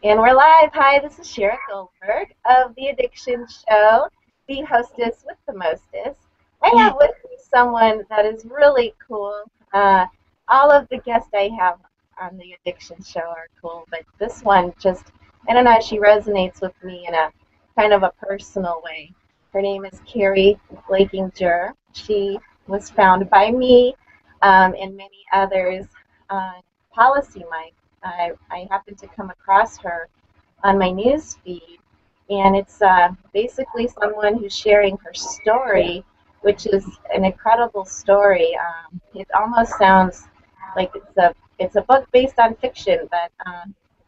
And we're live. Hi, this is Shara Goldberg of The Addiction Show, the hostess with the mostest. I have with me someone that is really cool. All of the guests I have on The Addiction Show are cool, but this one just, I don't know, she resonates with me in a kind of a personal way. Her name is Keri Blakinger. She was found by me and many others on Policy Mike. I happened to come across her on my news feed, and it's basically someone who's sharing her story, which is an incredible story. It almost sounds like it's a book based on fiction, but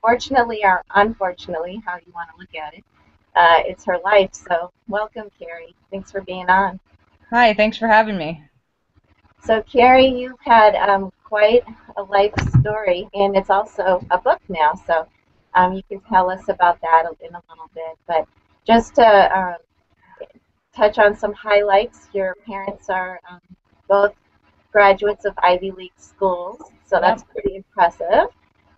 fortunately or unfortunately, how you want to look at it, it's her life. So welcome, Keri. Thanks for being on. Hi, thanks for having me. So, Keri, you've had quite a life story, and it's also a book now. So, you can tell us about that in a little bit. But just to touch on some highlights, your parents are both graduates of Ivy League schools, so Yep. that's pretty impressive.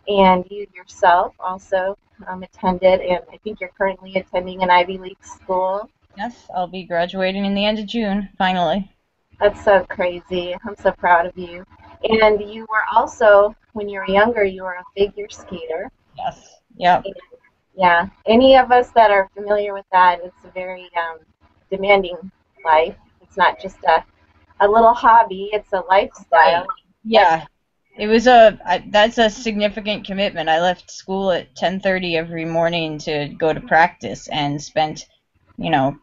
And you yourself also attended, and I think you're currently attending an Ivy League school. Yes, I'll be graduating in the end of June, finally. That's so crazy. I'm so proud of you. And you were also, when you were younger, you were a figure skater. Yes. Yep. And, yeah, any of us that are familiar with that, it's a very demanding life. It's not just a little hobby, it's a Right. lifestyle. That, Yeah. That's a significant commitment. I left school at 10:30 every morning to go to practice and spent,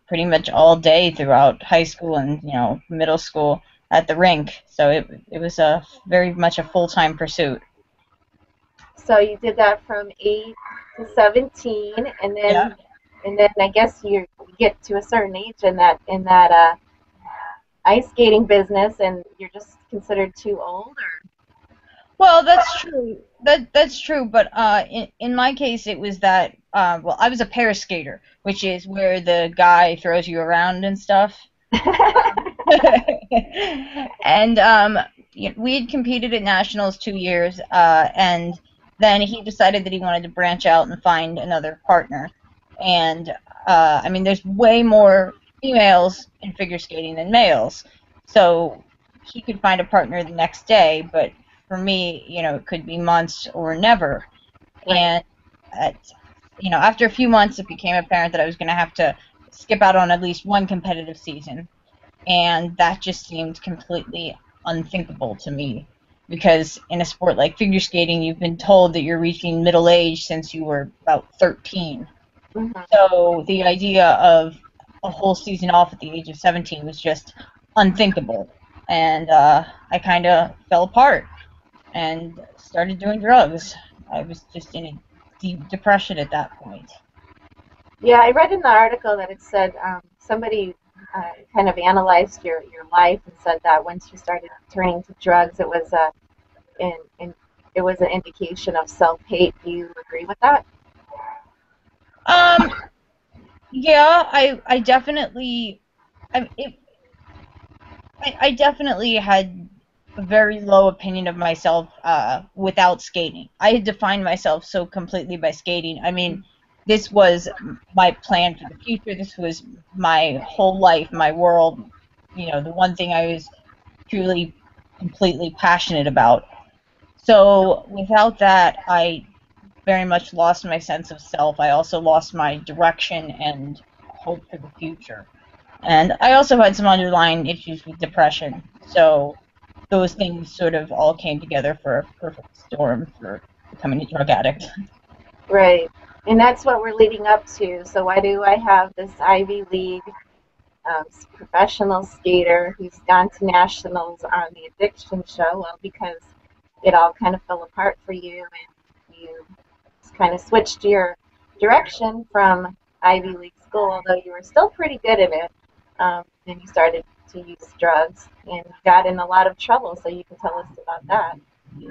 pretty much all day throughout high school and, middle school at the rink. So it was a very much a full-time pursuit. so you did that from 8 to 17, and Yeah. then I guess you get to a certain age in that ice skating business, and you're just considered too old, or Well, that's true. That's true, but in my case, it was that well, I was a pair skater, which is where the guy throws you around and stuff. And we had competed at nationals 2 years, and then he decided that he wanted to branch out and find another partner. And I mean, there's way more females in figure skating than males, so he could find a partner the next day, but for me, it could be months or never. right? And at, after a few months, it became apparent that I was going to have to skip out on at least one competitive season, and that just seemed completely unthinkable to me. Because in a sport like figure skating, you've been told that you're reaching middle age since you were about 13. Hmm. So the idea of a whole season off at the age of 17 was just unthinkable. And I kind of fell apart and started doing drugs. I was just in a deep depression at that point. Yeah, I read in the article that it said somebody kind of analyzed your life and said that once you started turning to drugs, in, it was an indication of self-hate. Do you agree with that? Um, yeah, I definitely, I, it, I definitely had a very low opinion of myself without skating. I had defined myself so completely by skating. I mean, this was my plan for the future. This was my whole life, my world. The one thing I was truly, completely passionate about. So without that, I very much lost my sense of self. I also lost my direction and hope for the future. And I also had some underlying issues with depression. So those things sort of all came together for a perfect storm for becoming a drug addict. Right. And that's what we're leading up to. So why do I have this Ivy League professional skater who's gone to nationals on the addiction show? Well, because it all kind of fell apart for you, and you kind of switched your direction from Ivy League school, although you were still pretty good in it. Then you started to use drugs and got in a lot of trouble. So you can tell us about that.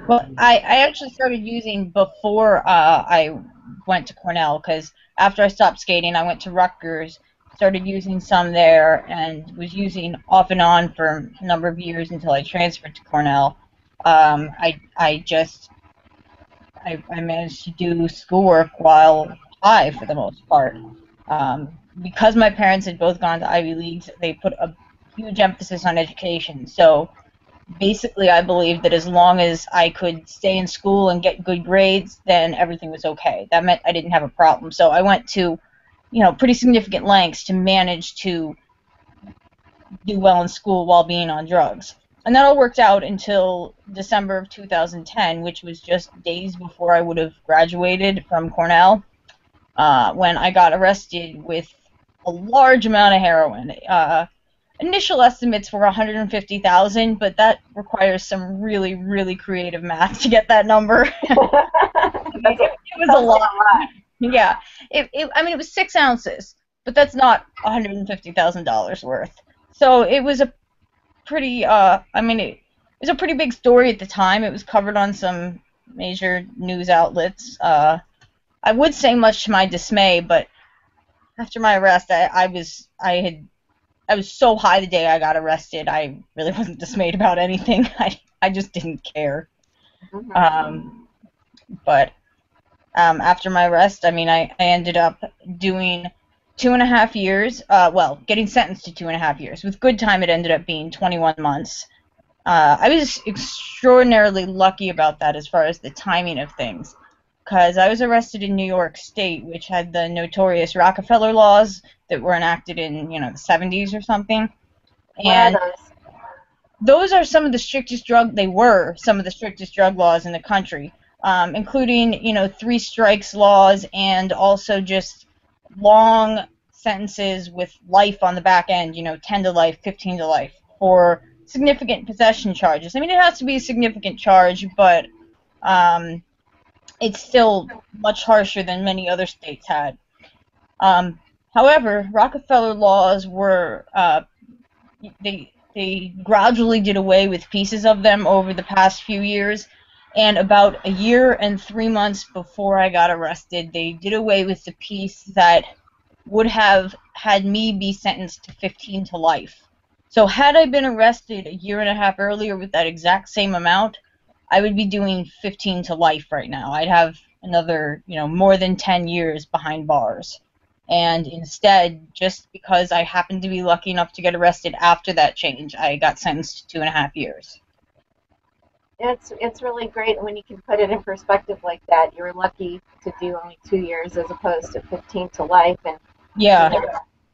Well, I actually started using before I went to Cornell because after I stopped skating, I went to Rutgers, started using some there, and was using off and on for a number of years until I transferred to Cornell. I just I managed to do schoolwork while high for the most part. Because my parents had both gone to Ivy Leagues, they put a huge emphasis on education. So basically, I believed that as long as I could stay in school and get good grades, then everything was okay. That meant I didn't have a problem. So I went to, pretty significant lengths to manage to do well in school while being on drugs. And that all worked out until December of 2010, which was just days before I would have graduated from Cornell, when I got arrested with a large amount of heroin. Initial estimates were 150,000, but that requires some really, really creative math to get that number. It was a lot. Yeah. I mean, it was 6 ounces, but that's not $150,000 worth. So it was a pretty, it was a pretty big story at the time. It was covered on some major news outlets. I would say much to my dismay, but after my arrest, I was so high the day I got arrested. I really wasn't dismayed about anything. I just didn't care. But after my arrest, I ended up doing 2.5 years. Getting sentenced to 2.5 years. With good time, it ended up being 21 months. I was extraordinarily lucky about that as far as the timing of things, because I was arrested in New York State, which had the notorious Rockefeller laws that were enacted in, the 70s or something. And those are some of the strictest drug laws in the country, including, 3 strikes laws and also just long sentences with life on the back end, 10 to life, 15 to life, for significant possession charges. I mean, it has to be a significant charge, but it's still much harsher than many other states had. However, Rockefeller laws were, they gradually did away with pieces of them over the past few years, and about 1 year and 3 months before I got arrested, they did away with the piece that would have had me be sentenced to 15 to life. So had I been arrested 1.5 years earlier with that exact same amount, I would be doing 15 to life right now. I'd have another, more than 10 years behind bars. And instead, just because I happened to be lucky enough to get arrested after that change, I got sentenced to 2.5 years. It's really great when you can put it in perspective like that. You were lucky to do only 2 years as opposed to 15 to life. And yeah.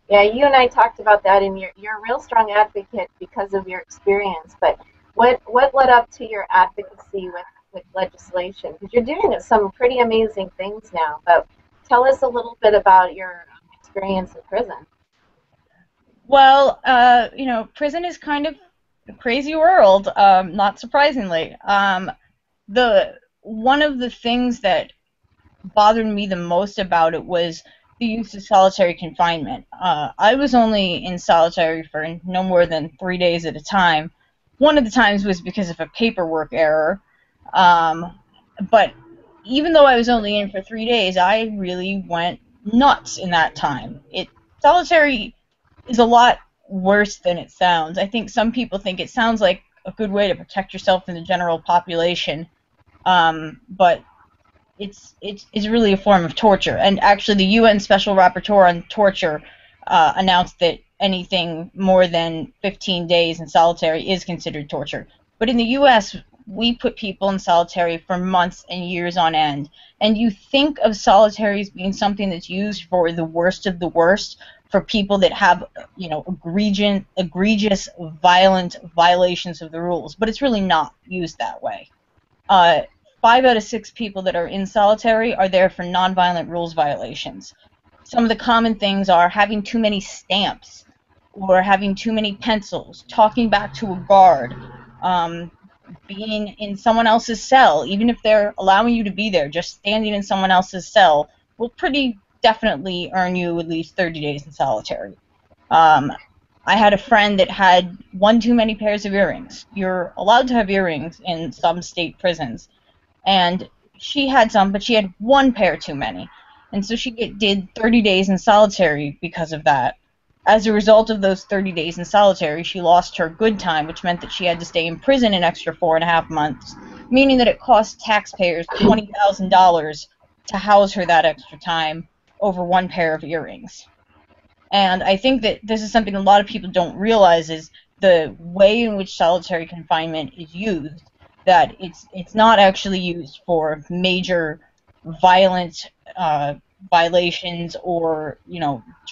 Yeah, you and I talked about that, and you're a real strong advocate because of your experience. But what led up to your advocacy with legislation? Because you're doing some pretty amazing things now. But tell us a little bit about your experience in prison. Well, prison is kind of a crazy world, not surprisingly. One of the things that bothered me the most about it was the use of solitary confinement. I was only in solitary for no more than 3 days at a time. One of the times was because of a paperwork error. But even though I was only in for 3 days, I really went nuts in that time. Solitary is a lot worse than it sounds. I think some people think it sounds like a good way to protect yourself from the general population, but it's really a form of torture. And actually, the UN Special Rapporteur on Torture announced that anything more than 15 days in solitary is considered torture. But in the U.S., we put people in solitary for months and years on end. And you think of solitary as being something that's used for the worst of the worst, for people that have, egregious, violent violations of the rules. But it's really not used that way. 5 out of 6 people that are in solitary are there for nonviolent rules violations. Some of the common things are having too many stamps, or having too many pencils, talking back to a guard, being in someone else's cell, even if they're allowing you to be there, just standing in someone else's cell will pretty definitely earn you at least 30 days in solitary. I had a friend that had 1 too many pairs of earrings. You're allowed to have earrings in some state prisons. And she had some, but she had 1 pair too many. And so she did 30 days in solitary because of that. As a result of those 30 days in solitary, she lost her good time, which meant that she had to stay in prison an extra 4.5 months meaning that it costs taxpayers $20,000 to house her that extra time over one pair of earrings. And I think that this is something a lot of people don't realize, is the way in which solitary confinement is used, that it's not actually used for major violent violations or,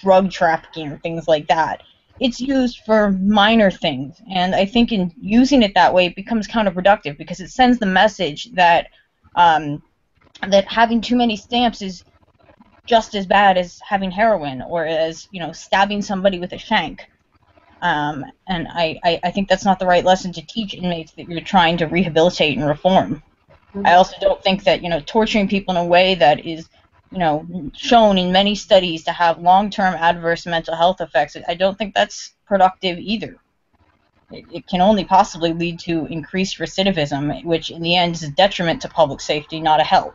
drug trafficking or things like that. It's used for minor things, and I think in using it that way, it becomes counterproductive because it sends the message that that having too many stamps is just as bad as having heroin or as, stabbing somebody with a shank. And I think that's not the right lesson to teach inmates that you're trying to rehabilitate and reform. I also don't think that, torturing people in a way that is, shown in many studies to have long-term adverse mental health effects, I don't think that's productive either. It can only possibly lead to increased recidivism, which in the end is a detriment to public safety, not a help.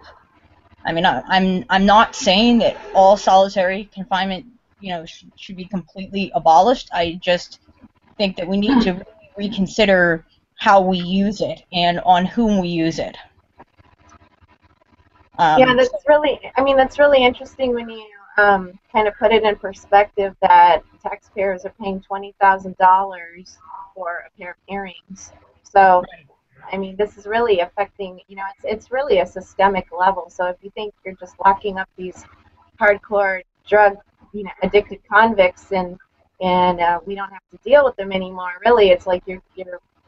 I mean, I'm not saying that all solitary confinement, should be completely abolished. I just think that we need to reconsider how we use it and on whom we use it. Yeah, that's really interesting when you kind of put it in perspective that taxpayers are paying $20,000 for a pair of earrings. So, I mean, this is really affecting, it's really a systemic level. So if you think you're just locking up these hardcore drug, addicted convicts and we don't have to deal with them anymore, really, it's like you're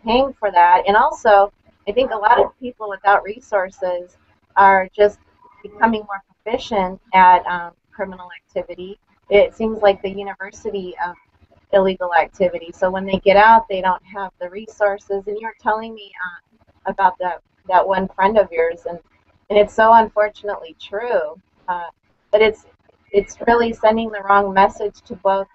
paying for that. And also, I think a lot of people without resources are just becoming more proficient at criminal activity. It seems like the university of illegal activity. So when they get out, they don't have the resources. And you were telling me about that one friend of yours, and it's so unfortunately true. But it's really sending the wrong message to both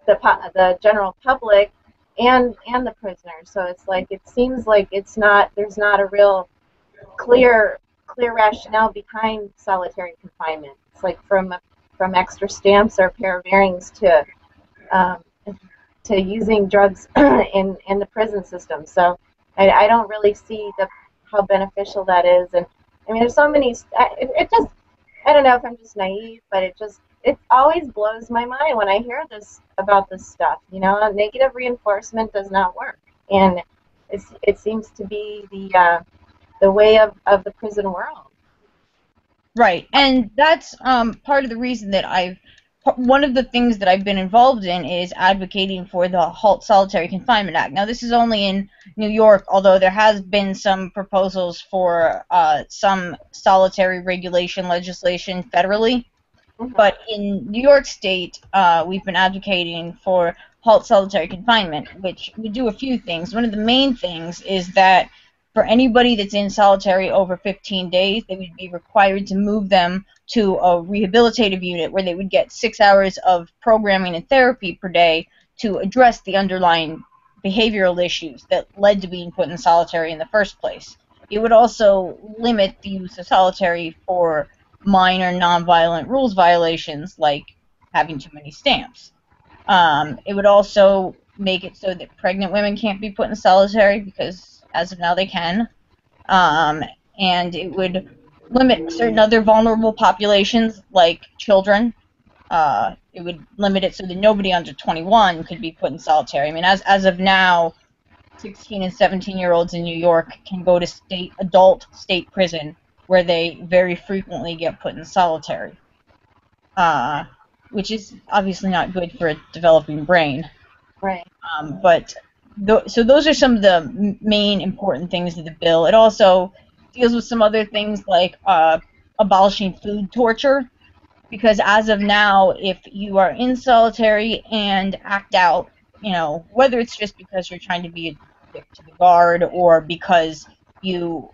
the general public and the prisoners. So it's like it seems like there's not a real clear rationale behind solitary confinement. It's like from extra stamps or a pair of earrings to using drugs in the prison system. So I don't really see how beneficial that is. And I mean, there's so many. I don't know if I'm just naive, but it always blows my mind when I hear about this stuff. Negative reinforcement does not work, and it seems to be the way of the prison world. Right, and that's part of the reason that one of the things that I've been involved in is advocating for the Halt Solitary Confinement Act. Now, this is only in New York, although there has been some proposals for some solitary regulation legislation federally. Mm-hmm. But in New York State, we've been advocating for Halt Solitary Confinement, which would do a few things. One of the main things is that for anybody that's in solitary over 15 days, they would be required to move them to a rehabilitative unit where they would get 6 hours of programming and therapy per day to address the underlying behavioral issues that led to being put in solitary in the first place. It would also limit the use of solitary for minor nonviolent rules violations like having too many stamps. It would also make it so that pregnant women can't be put in solitary because as of now they can. And it would limit certain other vulnerable populations like children. It would limit it so that nobody under 21 could be put in solitary. I mean, as of now, 16 and 17-year-olds in New York can go to adult state prison where they very frequently get put in solitary, which is obviously not good for a developing brain. Right. So those are some of the main important things of the bill. It also deals with some other things like abolishing food torture, because as of now, if you are in solitary and act out, whether it's just because you're trying to be a dick to the guard or because you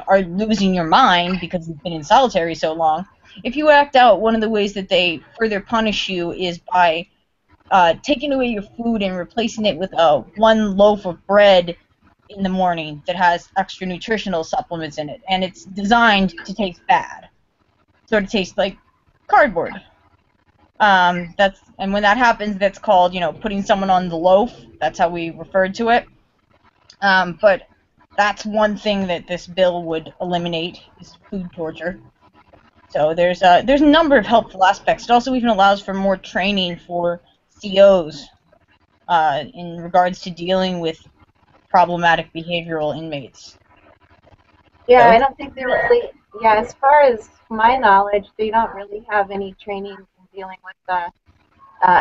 are losing your mind because you've been in solitary so long, if you act out, one of the ways that they further punish you is by taking away your food and replacing it with one loaf of bread in the morning that has extra nutritional supplements in it, and it's designed to taste bad, so it tastes like cardboard. And when that happens, that's called putting someone on the loaf. That's how we referred to it. But that's one thing that this bill would eliminate, is food torture. So there's a number of helpful aspects. It also even allows for more training for COs in regards to dealing with problematic behavioral inmates. Yeah, So I don't think they're really, yeah, as far as my knowledge, they don't really have any training in dealing with the,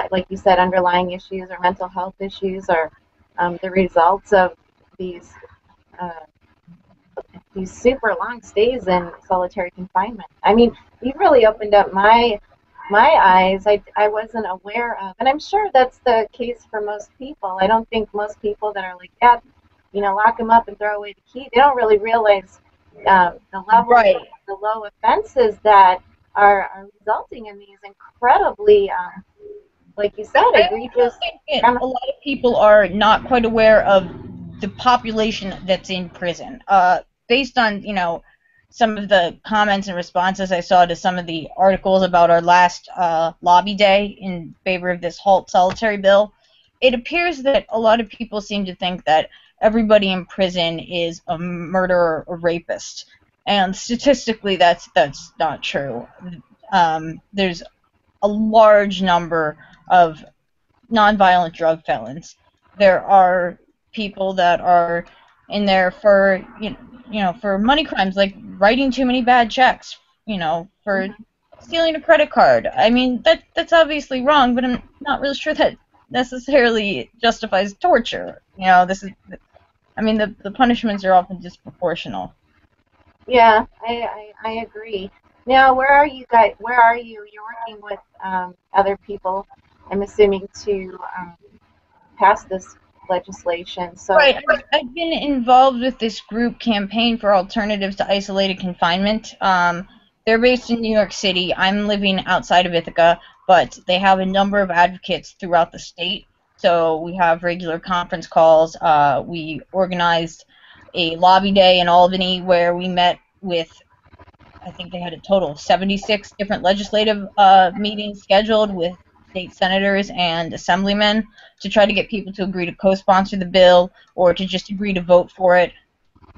like you said, underlying issues or mental health issues or the results of these uh, these super long stays in solitary confinement. I mean, you really opened up my eyes. I wasn't aware of, and I'm sure that's the case for most people. I don't think most people that are like, yeah, lock them up and throw away the key. They don't really realize the levels right. of the low offenses that are resulting in these incredibly, like you said, I egregious. also think that a lot of people are not quite aware of the population that's in prison. Based on, some of the comments and responses I saw to some of the articles about our last lobby day in favor of this halt solitary bill, it appears that a lot of people seem to think that everybody in prison is a murderer or rapist. And statistically, that's not true. There's a large number of nonviolent drug felons. There are people that are in there for for money crimes, like writing too many bad checks, for stealing a credit card. I mean, that's obviously wrong, but I'm not really sure that necessarily justifies torture. The punishments are often disproportional. Yeah, I agree. Now, where are you guys? Where are you? You're working with other people, I'm assuming, to pass this legislation. So, Right. I've been involved with this group Campaign for Alternatives to Isolated Confinement. They're based in New York City. I'm living outside of Ithaca, but they have a number of advocates throughout the state. So we have regular conference calls. We organized a lobby day in Albany where we met with, I think they had a total of 76 different legislative meetings scheduled with state senators and assemblymen to try to get people to agree to co-sponsor the bill or to just agree to vote for it.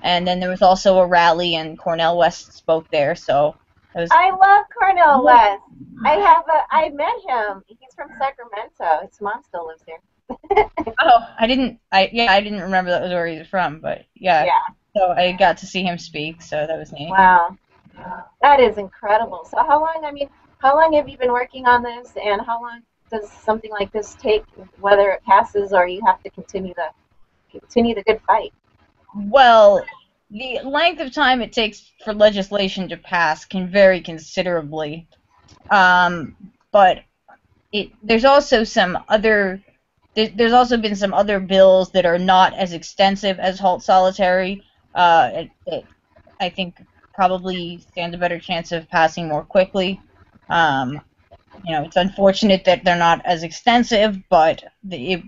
And then there was also a rally, and Cornell West spoke there. So it was. I love Cornell West. I met him. He's from Sacramento. His mom still lives there. Oh, I didn't remember that was where he was from, but yeah. Yeah. So I got to see him speak, so that was neat. Wow. That is incredible. So how long have you been working on this, and how long does something like this take, whether it passes or you have to continue the good fight? Well, the length of time it takes for legislation to pass can vary considerably, but there's also there's also been some other bills that are not as extensive as halt solitary. That I think probably stand a better chance of passing more quickly. It's unfortunate that they're not as extensive, but there's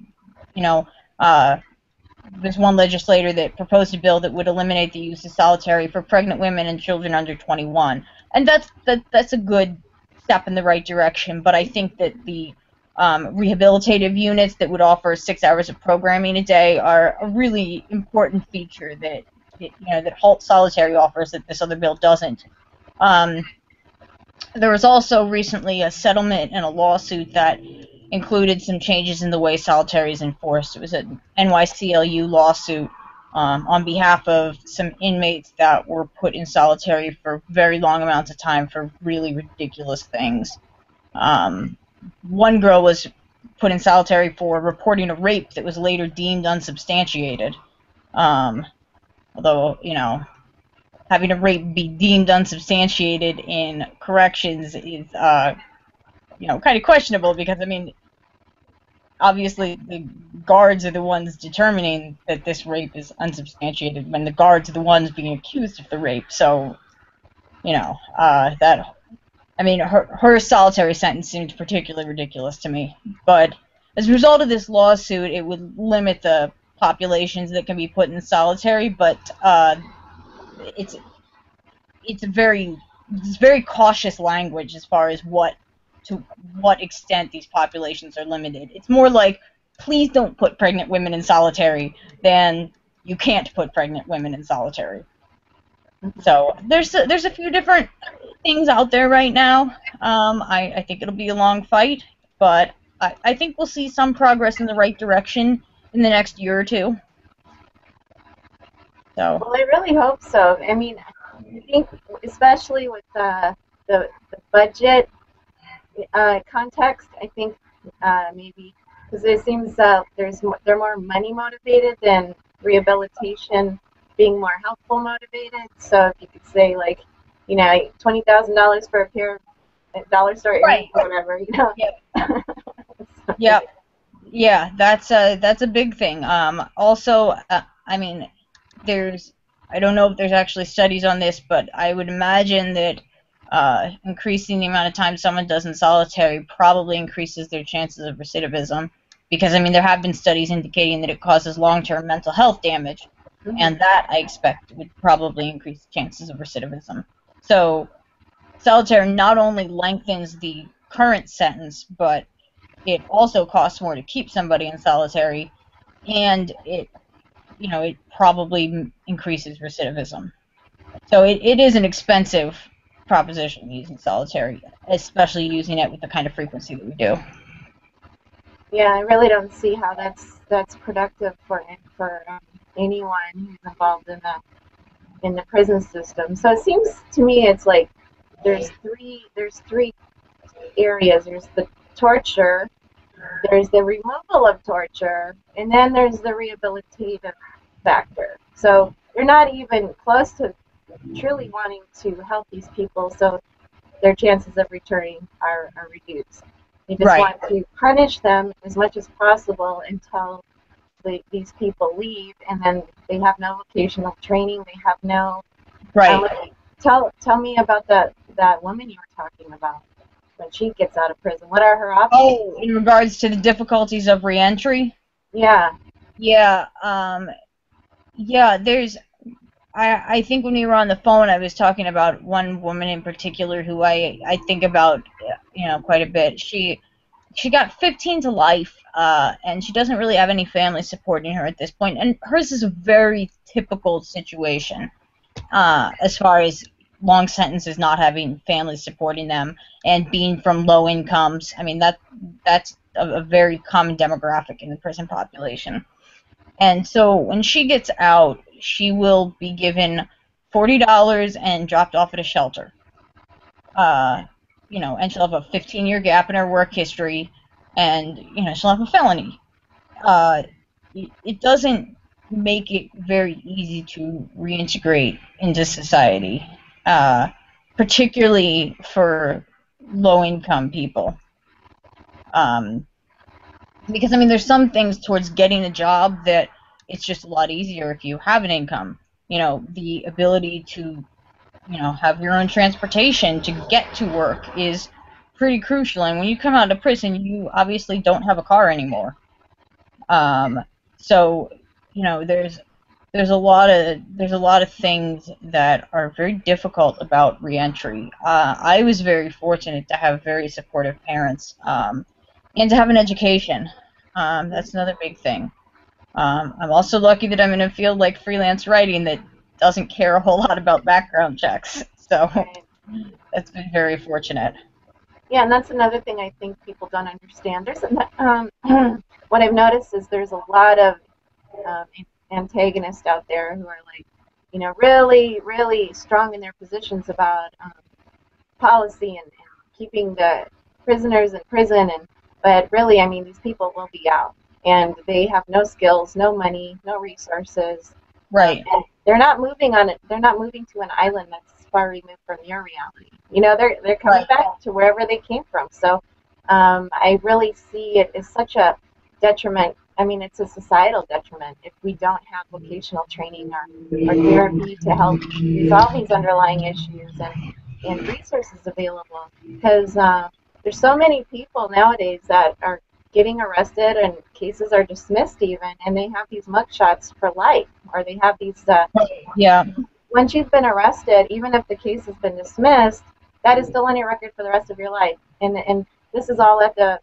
one legislator that proposed a bill that would eliminate the use of solitary for pregnant women and children under 21, and that's a good step in the right direction. But I think that the rehabilitative units that would offer 6 hours of programming a day are a really important feature that halt solitary offers that this other bill doesn't. There was also recently a settlement and a lawsuit that included some changes in the way solitary is enforced. It was an NYCLU lawsuit on behalf of some inmates that were put in solitary for very long amounts of time for really ridiculous things. One girl was put in solitary for reporting a rape that was later deemed unsubstantiated. Although, having a rape be deemed unsubstantiated in corrections is, kind of questionable because, obviously the guards are the ones determining that this rape is unsubstantiated when the guards are the ones being accused of the rape. So, her solitary sentence seemed particularly ridiculous to me. But as a result of this lawsuit, it would limit the populations that can be put in solitary, but it's very cautious language as far as to what extent these populations are limited. It's more like, please don't put pregnant women in solitary than you can't put pregnant women in solitary. So there's a few different things out there right now. I think it'll be a long fight, but I think we'll see some progress in the right direction in the next year or two. So. Well, I really hope so. I mean, I think especially with the budget context, I think maybe because it seems they're more money motivated than rehabilitation being more helpful motivated. So if you could say like, you know, $20,000 for a pair of dollar store earrings or whatever, you know. Yep. Yep. Yeah, that's a big thing. Also, I mean, I don't know if there's actually studies on this, but I would imagine that increasing the amount of time someone does in solitary probably increases their chances of recidivism, because I mean there have been studies indicating that it causes long-term mental health damage, and that I expect would probably increase the chances of recidivism. So solitary not only lengthens the current sentence, but it also costs more to keep somebody in solitary, and it probably increases recidivism. So it is an expensive proposition using solitary, especially using it with the kind of frequency that we do. Yeah, I really don't see how that's productive for anyone who's involved in the prison system. So it seems to me it's like there's three areas. There's the torture, there's the removal of torture, and then there's the rehabilitative factor. So they're not even close to truly wanting to help these people, so their chances of returning are reduced. They just want to punish them as much as possible until these people leave, and then they have no vocational training. They have no. Tell me about that woman you were talking about when she gets out of prison. What are her options? Oh, in regards to the difficulties of reentry? Yeah. Yeah. Yeah. I think when we were on the phone, I was talking about one woman in particular who I think about, quite a bit. She got 15 to life, and she doesn't really have any family supporting her at this point. And hers is a very typical situation, as far as long sentences not having families supporting them and being from low incomes. I mean, that's a very common demographic in the prison population. And so when she gets out, she will be given $40 and dropped off at a shelter. And she'll have a 15-year gap in her work history, and she'll have a felony. It doesn't make it very easy to reintegrate into society, particularly for low-income people. Because, I mean, there's some things towards getting a job that it's just a lot easier if you have an income. The ability to, have your own transportation to get to work is pretty crucial. And when you come out of prison, you obviously don't have a car anymore. So, there's a lot of things that are very difficult about reentry. I was very fortunate to have very supportive parents, and to have an education. That's another big thing. I'm also lucky that I'm in a field like freelance writing that doesn't care a whole lot about background checks. So that's been very fortunate. Yeah, and that's another thing I think people don't understand. There's what I've noticed is there's a lot of antagonists out there who are like, really, really strong in their positions about policy and keeping the prisoners in prison, but really, I mean, these people will be out, and they have no skills, no money, no resources. Right. And they're not moving on it. They're not moving to an island that's far removed from your reality. They're coming back to wherever they came from. So I really see it as such a detriment. I mean, it's a societal detriment if we don't have vocational training or therapy to help resolve these underlying issues and resources available. Because there's so many people nowadays that are getting arrested and cases are dismissed even, and they have these mugshots for life, or they have these once you've been arrested, even if the case has been dismissed, that is still on your record for the rest of your life. And this is all at the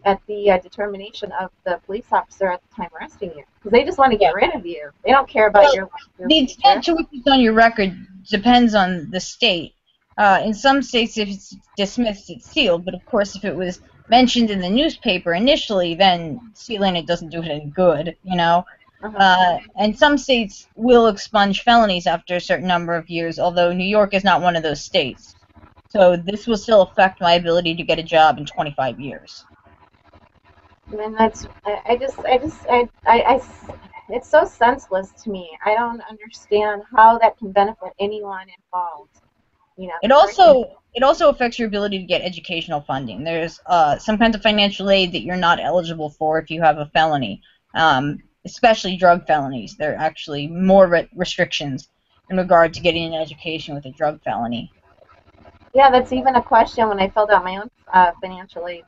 at the determination of the police officer at the time arresting you, because they just want to get rid of you. They don't care about Well, your the future. extent to which it's on your record depends on the state. In some states, if it's dismissed, it's sealed. But of course, if it was mentioned in the newspaper initially, then sealing it doesn't do it any good, you know. And some states will expunge felonies after a certain number of years, although New York is not one of those states. So this will still affect my ability to get a job in 25 years. And that's it's so senseless to me. I don't understand how that can benefit anyone involved. You know, It also affects your ability to get educational funding. There's some kinds of financial aid that you're not eligible for if you have a felony, especially drug felonies. There are actually more restrictions in regard to getting an education with a drug felony. yeah, that's even a question when I filled out my own financial aid for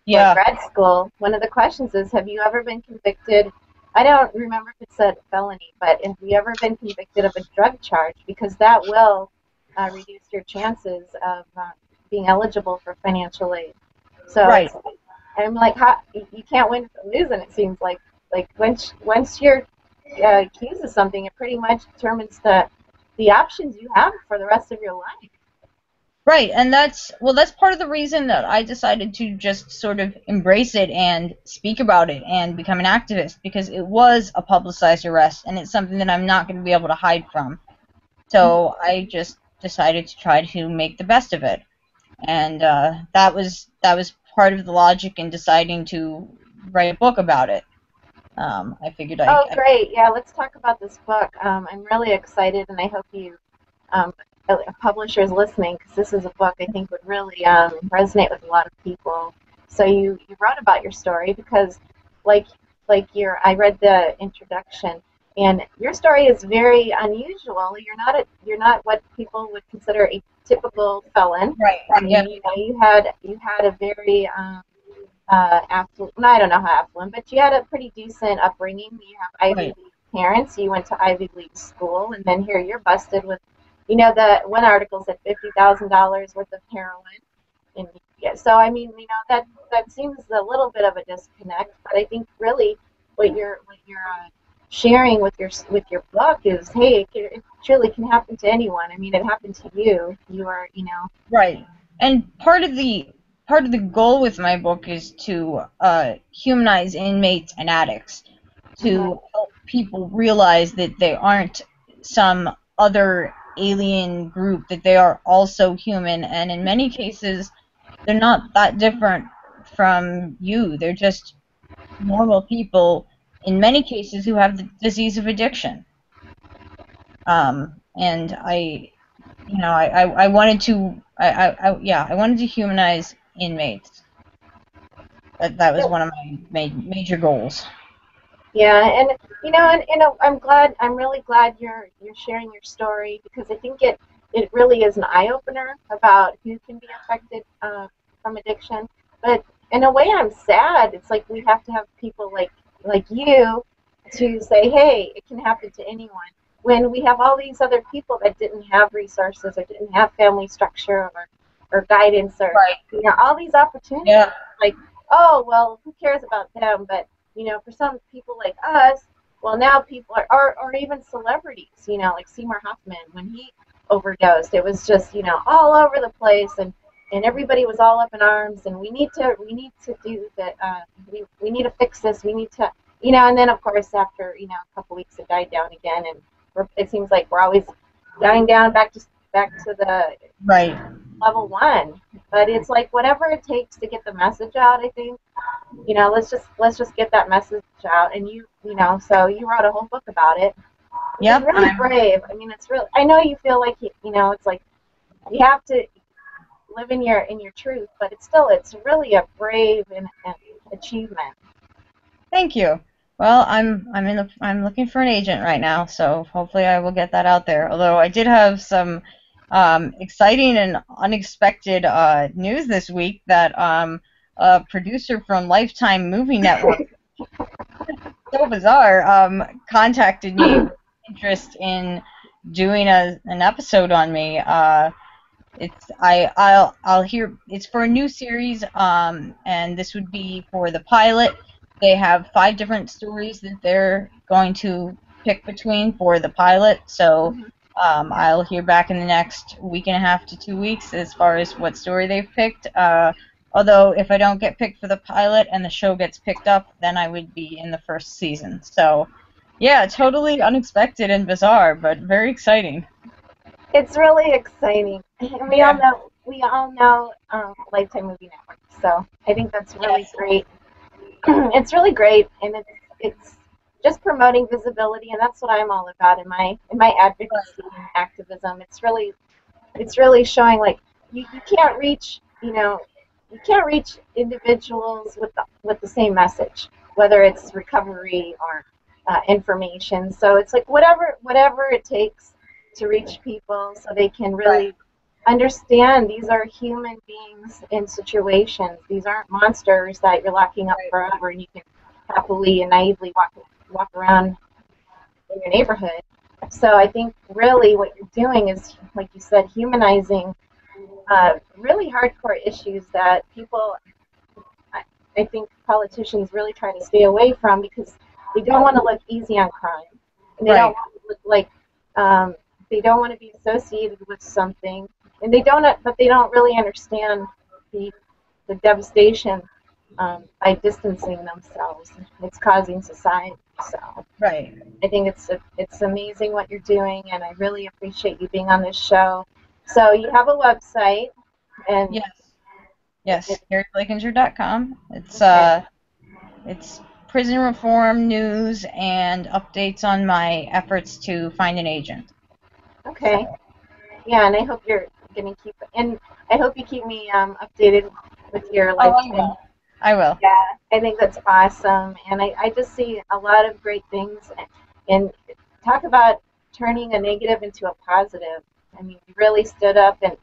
Yeah. grad school. One of the questions is, have you ever been convicted? I don't remember if it said felony, but have you ever been convicted of a drug charge? Because that will reduce your chances of being eligible for financial aid. So Right. I'm like, how, you can't win from losing. It seems like once you're accused of something, it pretty much determines the options you have for the rest of your life. Right, and that's part of the reason that I decided to just sort of embrace it and speak about it and become an activist, because it was a publicized arrest and it's something that I'm not going to be able to hide from. So I just decided to try to make the best of it, and that was part of the logic in deciding to write a book about it. I figured Oh, great. Yeah, let's talk about this book. I'm really excited, and I hope you publishers listening, because this is a book I think would really resonate with a lot of people. So you wrote about your story because, like I read the introduction, and your story is very unusual. You're not what people would consider a typical felon. Right. Yeah. You had a very affluent. No, I don't know how affluent, but you had a pretty decent upbringing. You have Ivy League parents. You went to Ivy League school, and then here you're busted with, the one article said $50,000 worth of heroin. And yeah, so I mean, that seems a little bit of a disconnect. But I think really what you're sharing with your book is, hey, it truly can happen to anyone. I mean, it happened to you. You are, Right. And part of the goal with my book is to humanize inmates and addicts, to help people realize that they aren't some other alien group, that they are also human, and in many cases they're not that different from you. They're just normal people, in many cases, who have the disease of addiction. And I wanted to I wanted to humanize inmates. That was one of my major goals. Yeah, and I'm really glad you're sharing your story, because I think it really is an eye opener about who can be affected from addiction. But in a way, I'm sad. It's like we have to have people like you to say, hey, it can happen to anyone. When we have all these other people that didn't have resources or didn't have family structure or guidance or all these opportunities. Yeah. Like, oh well, who cares about them? But for some people like us, well, now people or even celebrities, like Seymour Hoffman, when he overdosed, it was just, all over the place, and everybody was all up in arms, and we need to do that. We need to fix this. We need to, and then of course after, a couple weeks it died down again, and it seems like we're always dying down back to the level one. But it's like whatever it takes to get the message out, I think. Let's just get that message out. And so you wrote a whole book about it. Yeah. It's really brave. I mean, it's really. I know you feel like it's like you have to live in your truth, but it's really a brave and achievement. Thank you. Well, I'm looking for an agent right now, so hopefully I will get that out there. Although I did have some exciting and unexpected news this week that a producer from Lifetime Movie Network, so bizarre, contacted me with interest in doing an episode on me. I'll hear it's for a new series, and this would be for the pilot. They have 5 different stories that they're going to pick between for the pilot, so I'll hear back in the next week and a half to 2 weeks as far as what story they've picked. Although if I don't get picked for the pilot and the show gets picked up, then I would be in the first season. So yeah, totally unexpected and bizarre, but very exciting. It's really exciting. And Yeah. we all know Lifetime Movie Network. So I think that's really Yes. great. It's really great, and it's just promoting visibility, and that's what I'm all about in my advocacy and activism. It's really showing like you can't reach you can't reach individuals with the same message, whether it's recovery or information. So it's like whatever it takes to reach people so they can Right. really understand these are human beings in situations. These aren't monsters that you're locking up Right. forever and you can happily and naively walk around in your neighborhood. So I think really what you're doing is, like you said, humanizing really hardcore issues that people, I, I think politicians really try to stay away from because they don't want to look easy on crime. And they don't Right. want to look like they don't want to be associated with something. And but they don't really understand the, the devastation by distancing themselves. It's causing society. So Right. I think it's amazing what you're doing, and I really appreciate you being on this show. So you have a website, and Yes. Yes. KeriBlakinger.com. okay, It's prison reform news and updates on my efforts to find an agent. So, okay, yeah, and I hope you're gonna keep, and I hope you keep me updated with your oh, I lifetime. will. I will. Yeah, I think that's awesome, and I just see a lot of great things, and talk about turning a negative into a positive. I mean, you really stood up, and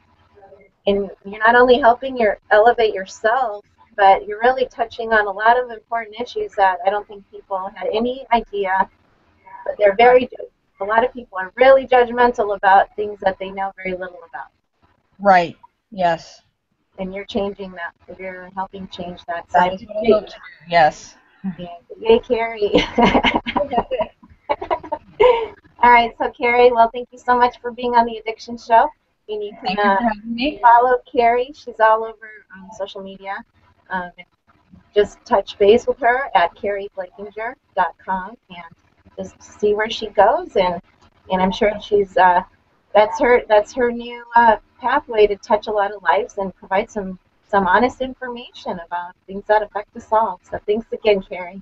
you're not only helping your elevate yourself, but you're really touching on a lot of important issues that I don't think people had any idea. But they're Right. a lot of people are really judgmental about things that they know very little about. Right. Yes. And you're changing that. You're helping change that. So That I is what I hope appreciate to do. Yes. you. Yay, Keri. All right, so Keri, well, thank you so much for being on the Addiction Show. And you can Thank you for having me. follow Keri. She's all over social media. And just touch base with her at keriblakinger.com and just see where she goes. And I'm sure she's that's her new pathway to touch a lot of lives and provide some honest information about things that affect us all. So thanks again, Keri.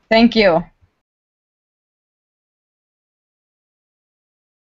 Thank you.